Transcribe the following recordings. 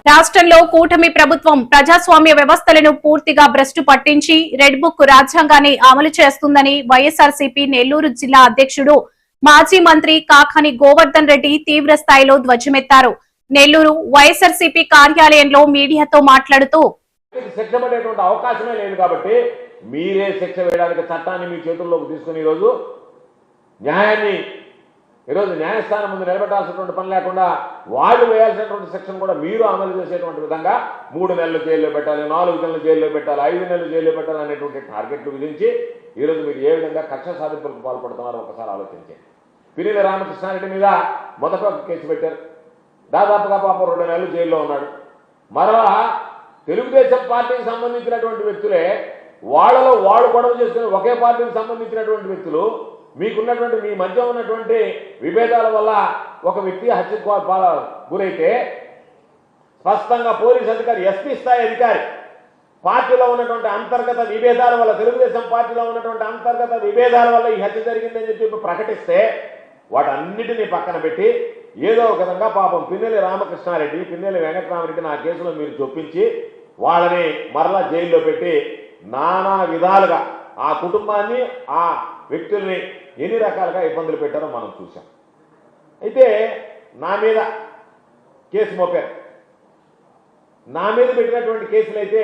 రాష్ట్రంలో కూటమి ప్రభుత్వం ప్రజాస్వామ్య వ్యవస్థలను పూర్తిగా భ్రష్టు పట్టించి రెడ్ బుక్ రాజ్యాంగాన్ని అమలు చేస్తుందని వైఎస్ఆర్సీపీ నెల్లూరు జిల్లా అధ్యక్షుడు మాజీ మంత్రి కాకాని గోవర్ధన్ రెడ్డి తీవ్ర స్థాయిలో ధ్వజమెత్తారు. నెల్లూరు వైఎస్ఆర్సీపీ కార్యాలయంలో మీడియాతో మాట్లాడుతూ శిక్ష పడేటువంటి అవకాశమే లేదు కాబట్టి మీరే శిక్ష వేయడానికి చట్టాన్ని మీ చేతుల్లోకి తీసుకుని ఈరోజు న్యాయాన్ని న్యాయస్థానం ముందు నిలబెట్టాల్సినటువంటి పని లేకుండా వాళ్ళు వేయాల్సినటువంటి శిక్షను కూడా మీరు అమలు చేసేటువంటి విధంగా 3 నెలలు జైల్లో పెట్టాలి, 4 నెలలు జైల్లో పెట్టాలి, 5 నెలలు జైల్లో పెట్టాలి అనేటువంటి టార్గెట్లు విధించి ఈరోజు మీరు ఏ విధంగా కక్ష సాధింపులకు పాల్పడుతున్నారో ఒకసారి ఆలోచించండి. పినిల రామకృష్ణారెడ్డి మీద మొదట కేసు పెట్టారు. దాదాపుగా పాపం 2 నెలలు జైల్లో ఉన్నాడు. మరలా తెలుగుదేశం పార్టీకి సంబంధించినటువంటి వ్యక్తులే వాళ్ళలో వాళ్ళు గొడవ చేసుకుని ఒకే పార్టీకి సంబంధించినటువంటి వ్యక్తులు మీకున్నటువంటి మీ మధ్య ఉన్నటువంటి విభేదాల వల్ల ఒక వ్యక్తి హత్యకు గురైతే స్పష్టంగా పోలీస్ అధికారి ఎస్పీ స్థాయి అధికారి పార్టీలో ఉన్నటువంటి అంతర్గత విభేదాల వల్ల తెలుగుదేశం పార్టీలో ఉన్నటువంటి అంతర్గత విభేదాల వల్ల ఈ హత్య జరిగిందని చెప్పి ప్రకటిస్తే వాటన్నిటినీ పక్కన పెట్టి ఏదో ఒక విధంగా పాపం పిన్నెల్లి రామకృష్ణారెడ్డి, పిన్నెల్లి వెంకటరామరెడ్డిని ఆ కేసులో మీరు చొప్పించి వాళ్ళని మరలా జైల్లో పెట్టి నానా విధాలుగా ఆ కుటుంబాన్ని ఆ వ్యక్తుల్ని ఎన్ని రకాలుగా ఇబ్బందులు పెట్టారో మనం చూసాం. అయితే నా మీద కేసు మోపారు. నా మీద పెట్టినటువంటి కేసులు అయితే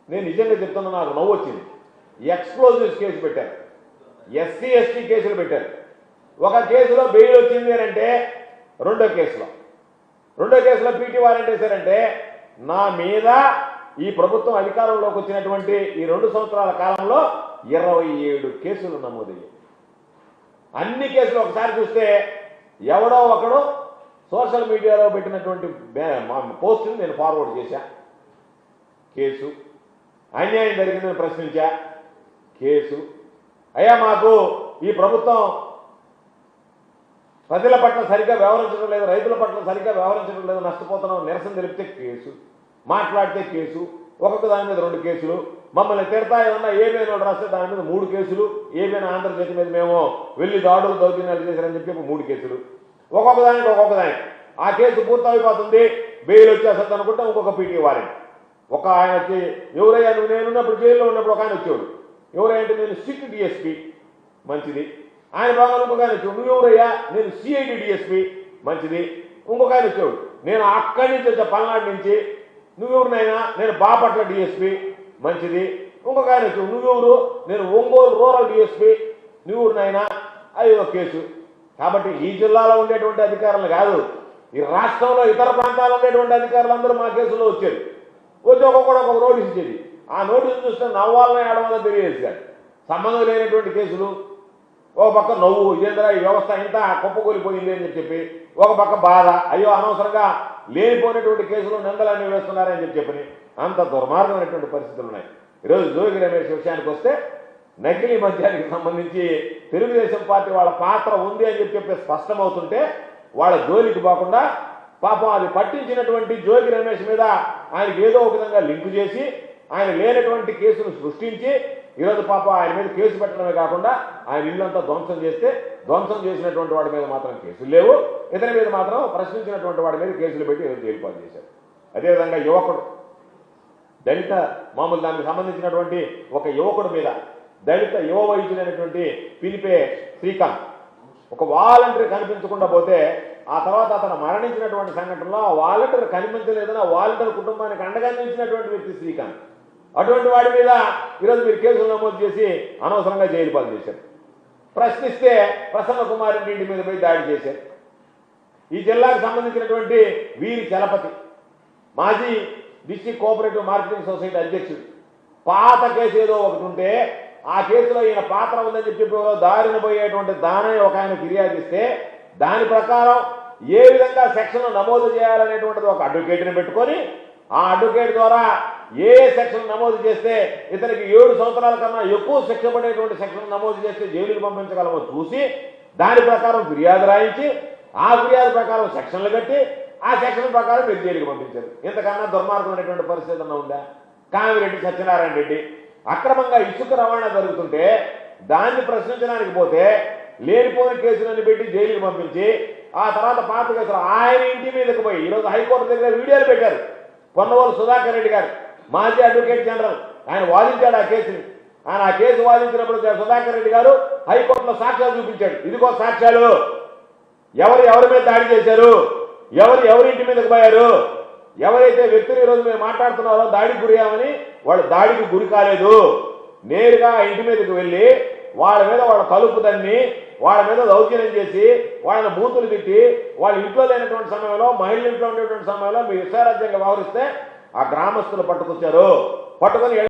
నేను నిజంగా చెప్తున్నా, నాకు నవ్వు వచ్చింది. ఎక్స్ప్లోజివ్స్ కేసు పెట్టారు, ఎస్సీ ఎస్టీ కేసులు పెట్టారు. ఒక కేసులో బెయిల్ వచ్చింది అంటే రెండో కేసులో పీటీ వారెంట్ వేశారంటే నా మీద ఈ ప్రభుత్వం అధికారంలోకి వచ్చినటువంటి ఈ 2 సంవత్సరాల కాలంలో 27 కేసులు నమోదయ్యాయి. అన్ని కేసులు ఒకసారి చూస్తే ఎవడో ఒకడు సోషల్ మీడియాలో పెట్టినటువంటి పోస్టుని నేను ఫార్వర్డ్ చేశా, కేసు. అన్యాయం జరిగిందని ప్రశ్నించా, కేసు. అయ్యా మాకు ఈ ప్రభుత్వం ప్రజల పట్ల సరిగ్గా వ్యవహరించడం లేదు, రైతుల పట్ల సరిగ్గా వ్యవహరించడం లేదు, నష్టపోతున్నాం నిరసన తెలిపితే కేసు, మాట్లాడితే కేసు, ఒక్కొక్క దాని మీద 2 కేసులు, మమ్మల్ని తిడతా ఏమన్నా ఏమైనా రాస్తే దాని మీద 3 కేసులు, ఏమైనా ఆంధ్రజ్యోతి మీద మేము వెళ్ళి దాడులు దౌర్జన్యాలు చేశారని చెప్పి 3 కేసులు, ఒక్కొక్క దానికి ఆ కేసు పూర్తయిపోతుంది, బెయిల్ వచ్చేస్తుంది అనుకుంటే ఇంకొక పీటీ వారెంట్. ఒక ఆయన వచ్చి ఎవరయ్యా నువ్వు, నేనున్నప్పుడు జైల్లో ఉన్నప్పుడు ఒక ఆయన వచ్చేవాడు, ఎవరంటే నేను సిట్ డిఎస్పీ, మంచిది. ఆయన బాగా ఇంకొక ఆయన వచ్చేవాడు, నువ్వు ఎవరయ్యా, నేను సిఐడి డిఎస్పీ, మంచిది. ఇంకొక ఆయన వచ్చేవాడు, నేను అక్కడి నుంచి వచ్చా పల్నాడు నుంచి, నువ్వెవరినైనా, నేను బాపట్ల డిఎస్పీ, మంచిది. ఇంకొక ఆయన వచ్చి నువ్వెవరు, నేను ఒంగోలు రూరల్ డిఎస్పీ, నువ్వెవరినైనా, అది ఒక కేసు. కాబట్టి ఈ జిల్లాలో ఉండేటువంటి అధికారులు కాదు, ఈ రాష్ట్రంలో ఇతర ప్రాంతాల్లో ఉండేటువంటి అధికారులందరూ మా కేసులో వచ్చేది. వచ్చి ఒక్కొక్కడు ఒక నోటీస్ ఇచ్చేది. ఆ నోటీసు చూస్తే నవ్వాలని ఆడవాలని తెలియజేసి కాదు, సంబంధం లేనటువంటి కేసులు. ఒక పక్క నవ్వు, ఇదేంద్రా ఈ వ్యవస్థ ఇంత కుప్పకూలిపోయింది అని చెప్పి, ఒక పక్క బాధ, అయ్యో అనవసరంగా లేనిపోయినటువంటి కేసులు నిందలన్నీ వేస్తున్నారని చెప్పని అంత దుర్మార్గమైనటువంటి పరిస్థితులు ఉన్నాయి. ఈరోజు జోగి రమేష్ విషయానికి వస్తే నకిలీ మద్యానికి సంబంధించి తెలుగుదేశం పార్టీ వాళ్ళ పాత్ర ఉంది అని చెప్పి స్పష్టమవుతుంటే వాళ్ళ జోలికి పోకుండా పాపం అది పట్టించినటువంటి జోగి రమేష్ మీద ఆయనకి ఏదో ఒక విధంగా లింకు చేసి ఆయన లేనటువంటి కేసును సృష్టించి ఈరోజు పాపం ఆయన మీద కేసు పెట్టడమే కాకుండా ఆయన ఇల్లంతా ధ్వంసం చేస్తే ధ్వంసం చేసినటువంటి వాడి మీద మాత్రం కేసులు లేవు, ఇతని మీద మాత్రం ప్రశ్నించినటువంటి వాడి మీద కేసులు పెట్టి ఈరోజు జైలు పాలు చేశారు. అదేవిధంగా యువకుడు, దళిత మామూలు దానికి సంబంధించినటువంటి ఒక యువకుడు మీద దళిత యువ వైద్యులైనటువంటి పిలిపే శ్రీకాంత్ ఒక వాలంటీర్ కనిపించకుండా పోతే ఆ తర్వాత అతను మరణించినటువంటి సంఘటనలో ఆ వాలంటీర్ కనిపించలేదని ఆ వాలంటీర్ కుటుంబానికి అండగా నిలిచినటువంటి వ్యక్తి శ్రీకాంత్. అటువంటి వాడి మీద ఈరోజు మీరు కేసులు నమోదు చేసి అనవసరంగా జైలు పాలు చేశారు. ప్రశ్నిస్తే ప్రసన్న కుమార్ ఇంటి మీద పోయి దాడి చేశారు. ఈ జిల్లాకు సంబంధించినటువంటి వీరి చలపతి మాజీ డిస్ట్రిక్ట్ కోఆపరేటివ్ మార్కెటింగ్ సొసైటీ అధ్యక్షుడు, పాత కేసు ఏదో ఒకటి ఉంటే ఆ కేసులో ఈయన పాత్ర ఉందని చెప్పి దారిన పోయేటువంటి దానని ఒక ఆయన ఫిర్యాదు ఇస్తే దాని ప్రకారం ఏ విధంగా సెక్షన్లు నమోదు చేయాలనేటువంటిది ఒక అడ్వకేట్ని పెట్టుకొని ఆ అడ్వకేట్ ద్వారా ఏ సెక్షన్ నమోదు చేస్తే ఇతనికి 7 సంవత్సరాల కన్నా ఎక్కువ శిక్ష పడేటువంటి సెక్షన్ నమోదు చేస్తే జైలుకి పంపించగలమో చూసి దాని ప్రకారం ఫిర్యాదు రాయించి ఆ ఫిర్యాదు ప్రకారం సెక్షన్లు కట్టి ఆ సెక్షన్ ప్రకారం మీరు జైలుకి పంపించారు. ఇంతకన్నా దుర్మార్గమైనటువంటి పరిస్థితి అన్న ఉందా? కామిరెడ్డి సత్యనారాయణ రెడ్డి అక్రమంగా ఇసుక రవాణా జరుగుతుంటే దాన్ని ప్రశ్నించడానికి పోతే లేనిపోయిన కేసులను పెట్టి జైలుకి పంపించి ఆ తర్వాత పాత కేసులు ఆయన ఇంటి మీదకి పోయి ఈరోజు హైకోర్టు దగ్గర వీడియోలు పెట్టారు. పొన్నవోలు సుధాకర్ రెడ్డి గారు మాజీ అడ్వకేట్ జనరల్ ఆయన వాదించాడు ఆ కేసుని. ఆయన ఆ కేసు వాదించినప్పుడు సుధాకర్ రెడ్డి గారు హైకోర్టులో సాక్ష్యాలు చూపించాడు. ఇదిగో సాక్ష్యాలు, ఎవరి మీద దాడి చేశారు, ఎవరింటి మీదకి పోయారు, ఎవరైతే వ్యక్తులు ఈరోజు మేము మాట్లాడుతున్నారో దాడికి గురయ్యామని వాళ్ళు దాడికి గురి కాలేదు. నేరుగా ఇంటి మీదకి వెళ్ళి వాళ్ళ మీద వాళ్ళ తలుపు తన్ని వాళ్ళ మీద దౌర్జన్యం చేసి వాళ్ళని బూతులు తిట్టి వాళ్ళ ఇంట్లో లేనటువంటి సమయంలో మహిళల ఇంట్లో ఉండేటువంటి సమయంలో మీరు ఇష్టారాజ్యంగా వ్యవహరిస్తే ఆ గ్రామస్తులు పట్టుకొచ్చారు. పట్టుకొని